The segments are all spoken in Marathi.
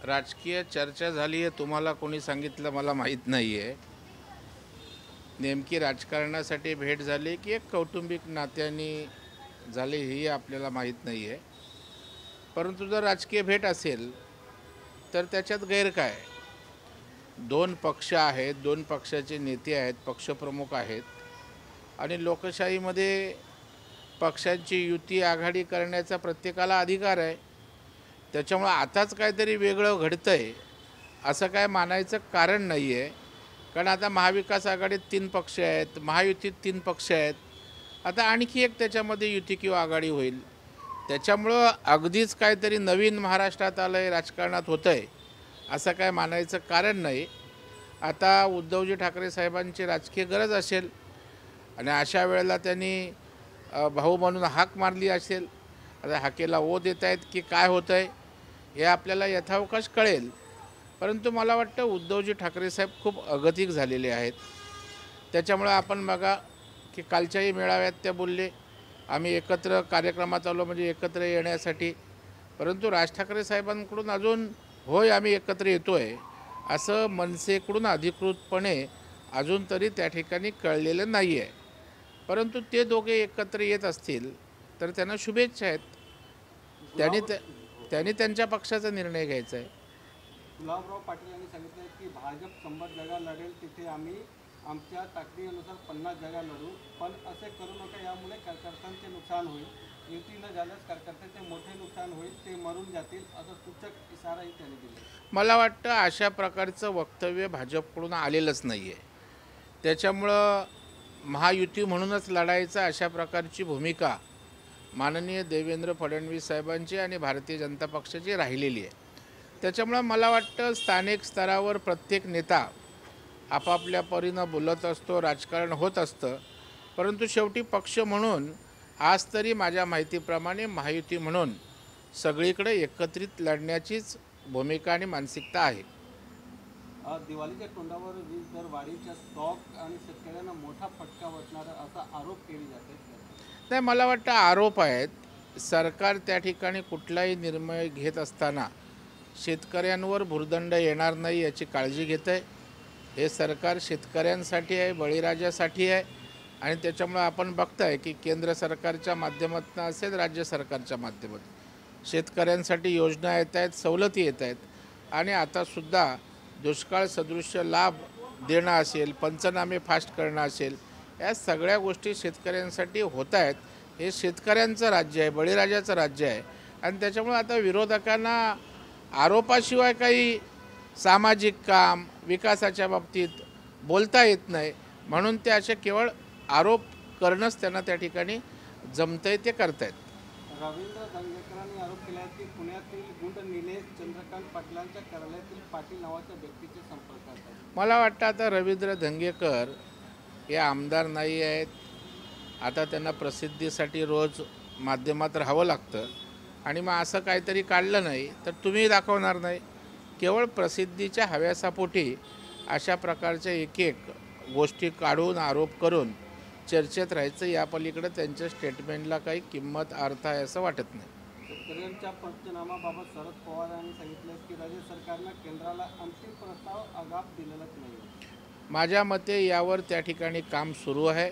राजकीय चर्चा झाली आहे तुम्हाला कोणी सांगितलं मला माहीत नाही आहे. नेमकी राजकारणासाठी भेट झाली की एक कौटुंबिक नात्याने झाली ही आपल्याला माहीत नाही आहे. परंतु जर राजकीय भेट असेल तर त्याच्यात गैर काय? दोन पक्ष आहेत, दोन पक्षाचे नेते आहेत, पक्षप्रमुख आहेत आणि लोकशाहीमध्ये पक्षांची युती आघाडी करण्याचा प्रत्येकाला अधिकार आहे. त्याच्यामुळे आताच काहीतरी वेगळं घडतंय असं काय मानायचं कारण नाही आहे. कारण आता महाविकास आघाडीत 3 पक्ष आहेत, महायुतीत 3 पक्ष आहेत. आता आणखी एक त्याच्यामध्ये युती किंवा आघाडी होईल. त्याच्यामुळं अगदीच काहीतरी नवीन महाराष्ट्रात आलं आहे, राजकारणात होतं आहे असं काय मानायचं कारण नाही. आता उद्धवजी ठाकरे साहेबांची राजकीय गरज असेल आणि अशा वेळेला त्यांनी भाऊ म्हणून हाक मारली असेल. आता हाकेला ओ देत आहेत की काय होतं आहे हे आपल्याला यथावकाश कळेल. परंतु मला वाटतं उद्धवजी ठाकरे साहेब खूप अगतिक झालेले आहेत. त्याच्यामुळे आपण बघा की कालच्याही मेळाव्यात त्या बोलले आम्ही एकत्र कार्यक्रमात आलो म्हणजे एकत्र येण्यासाठी. परंतु राज ठाकरे साहेबांकडून अजून होय आम्ही एकत्र येतो आहे असं मनसेकडून अधिकृतपणे अजून तरी त्या ठिकाणी कळलेलं नाही आहे. परंतु ते दोघे एकत्र येत असतील तर त्यांना शुभेच्छा आहेत. त्यांनी त्यांच्या पक्षाचा निर्णय घ्यायचा आहे. गुलाबराव पाटील यांनी सांगितलं की भाजप 100 जागा लढेल तिथे आम्ही आमच्या ताकदीनुसार 50 जागा लढू, पण असे करू नका, यामुळे कार्यकर्त्यांचे नुकसान होईल. युती न झाल्यास कार्यकर्त्यांचे मोठे नुकसान होईल, ते मरून जातील, असं सूचक इशाराही त्यांनी दिला. मला वाटतं अशा प्रकारचं वक्तव्य भाजपकडून आलेलंच नाही आहे. त्याच्यामुळं महायुती म्हणूनच लढायचं अशा प्रकारची भूमिका माननीय देवेंद्र फडणवीस साहेबांची आणि भारतीय जनता पक्षाची राहिलेली आहे. त्याच्यामुळं मला वाटतं स्थानिक स्तरावर प्रत्येक नेता आपापल्या परीनं बोलत असतो, राजकारण होत असतं. परंतु शेवटी पक्ष म्हणून आज तरी माझ्या माहितीप्रमाणे महायुती म्हणून सगळीकडे एकत्रित लढण्याचीच भूमिका आणि मानसिकता आहे. दिवाळीच्या तोंडावर वीज दर वाढीच्या स्टॉक आणि शेतकऱ्यांना मोठा फटका बसणार असा आरोप केले जाते. नाही, मला वाटतं आरोप आहेत. सरकार त्या ठिकाणी कुठलाही निर्णय घेत असताना शेतकऱ्यांवर भुर्दंड येणार नाही याची काळजी घेत आहे. हे सरकार शेतकऱ्यांसाठी आहे, बळीराजासाठी आहे आणि त्याच्यामुळं आपण बघताय की केंद्र सरकारच्या माध्यमातून असेल राज्य सरकारच्या माध्यमातून शेतकऱ्यांसाठी योजना येत आहेत, सवलती येत आहेत आणि आतासुद्धा दुष्काळ सदृश्य लाभ देणं असेल, पंचनामे फास्ट करणं असेल, या सगळ्या गोष्टी शेतकऱ्यांसाठी होत आहेत. हे शेतकऱ्यांचं राज्य आहे, बळीराजाचं राज्य आहे आणि त्याच्यामुळे आता विरोधकांना आरोपाशिवाय काही सामाजिक काम विकासाच्या बाबतीत बोलता येत नाही. म्हणून ते असे केवळ आरोप करणंच त्यांना त्या ठिकाणी जमतंय, ते करतायत. रवींद्र धंगेकरांनी आरोप केला आहे की पुण्यातील गुंड निलेश चंद्रकांत पाटलांच्या कार्यालयातील पाटील नावाच्या व्यक्तीचे संपर्कात आहेत. मला वाटतं आता रवींद्र धंगेकर हे आमदार नाही आहेत. आता त्यांना प्रसिद्धीसाठी रोज माध्यमात राहावं लागतं आणि मग असं काहीतरी काढलं नाही तर तुम्ही दाखवणार नाही. केवळ प्रसिद्धीच्या हव्यासापोटी अशा प्रकारच्या एक एक गोष्टी काढून आरोप करून चर्चेत राहायचं, या पलीकडे त्यांच्या स्टेटमेंटला काही किंमत अर्थ आहे असं वाटत नाही. शेतकऱ्यांच्या पंचनामाबाबत शरद पवार यांनी सांगितलं की राज्य सरकारनं केंद्राला अंतिम प्रस्ताव अद्याप दिलेलाच नाही. माझ्या मते यावर त्या ठिकाणी काम सुरू आहे.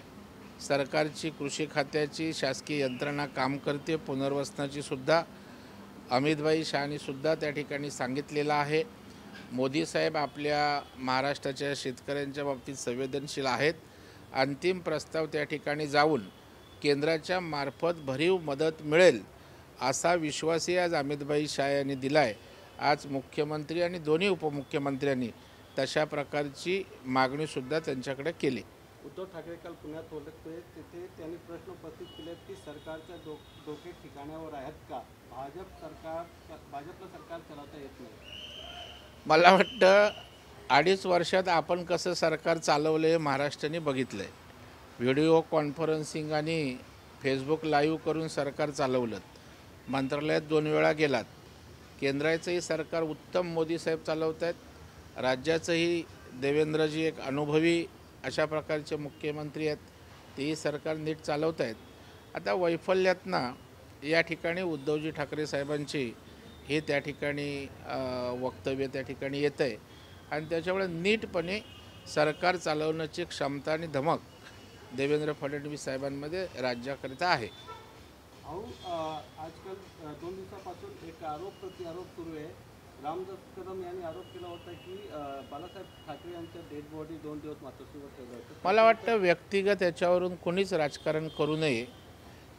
सरकारची कृषी खात्याची शासकीय यंत्रणा काम करते. पुनर्वसनाची सुद्धा अमितभाई शहानीसुद्धा त्या ठिकाणी सांगितलेलं आहे. मोदी साहेब आपल्या महाराष्ट्राच्या शेतकऱ्यांच्या बाबतीत संवेदनशील आहेत. अंतिम प्रस्ताव त्या ठिकाणी जाऊन केंद्राच्या मार्फत भरीव मदत मिळेल असा विश्वासही आज अमितभाई शाह यांनी दिला आहे. आज मुख्यमंत्री आणि दोन्ही उपमुख्यमंत्र्यांनी तशा प्रकारची मागणीसुद्धा त्यांच्याकडे केली. उद्धव ठाकरे काल पुण्यात होते, तिथे त्यांनी प्रश्न उपस्थित केले की सरकारच्या डोके ठिकाणावर आहेत का? भाजपला सरकार चालवता येत नाही. मला वाटतं 2.5 वर्षात आपण कसं सरकार चालवलं आहे महाराष्ट्राने बघितलं आहे. व्हिडिओ कॉन्फरन्सिंग आणि फेसबुक लाईव्ह करून सरकार चालवलं. मंत्रालयात 2 वेळा गेलात. केंद्राचंही सरकार उत्तम मोदी साहेब चालवत आहेत. राज्याचंही देवेंद्रजी एक अनुभवी अशा प्रकारचे मुख्यमंत्री आहेत, तेही सरकार नीट चालवत आहेत. आता वैफल्यातनं या ठिकाणी उद्धवजी ठाकरे साहेबांची हे त्या ठिकाणी वक्तव्य त्या ठिकाणी येतं आहे आणि त्याच्यामुळे नीटपणे सरकार चालवण्याची क्षमता आणि धमक देवेंद्र फडणवीस साहेबांमध्ये राज्याकरिता आहे. अहो आजकाल 2 दिवसापासून एक आरोप प्रत्यारोप सुरू आहे. रामदास कदम यांनी आरोप केला होता की बाळासाहेब ठाकरे यांच्या डेड बॉडी 2 दिवस मातोश्रीवर ठेवलं होतं. मला वाटतं व्यक्तिगत याच्यावरून कोणीच राजकारण करू नये.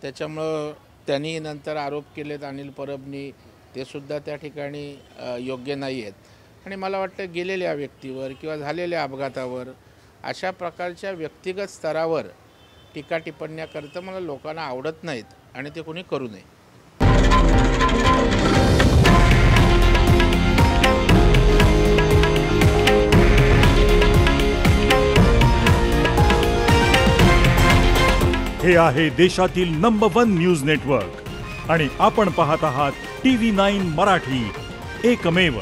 त्याच्यामुळं त्यांनी नंतर आरोप केलेत अनिल परबनी, ते सुद्धा त्या ठिकाणी योग्य नाही आहेत. आणि मला वाटतं गेलेल्या व्यक्तीवर किंवा झालेल्या अपघातावर अशा प्रकारच्या व्यक्तिगत स्तरावर टीका टिप्पण्या करतं मला लोकांना आवडत नाहीत आणि ते कोणी करू नये. हे आहे देशातील नंबर 1 न्यूज नेटवर्क आणि आपण पाहत आहात TV9 मराठी, एकमेव.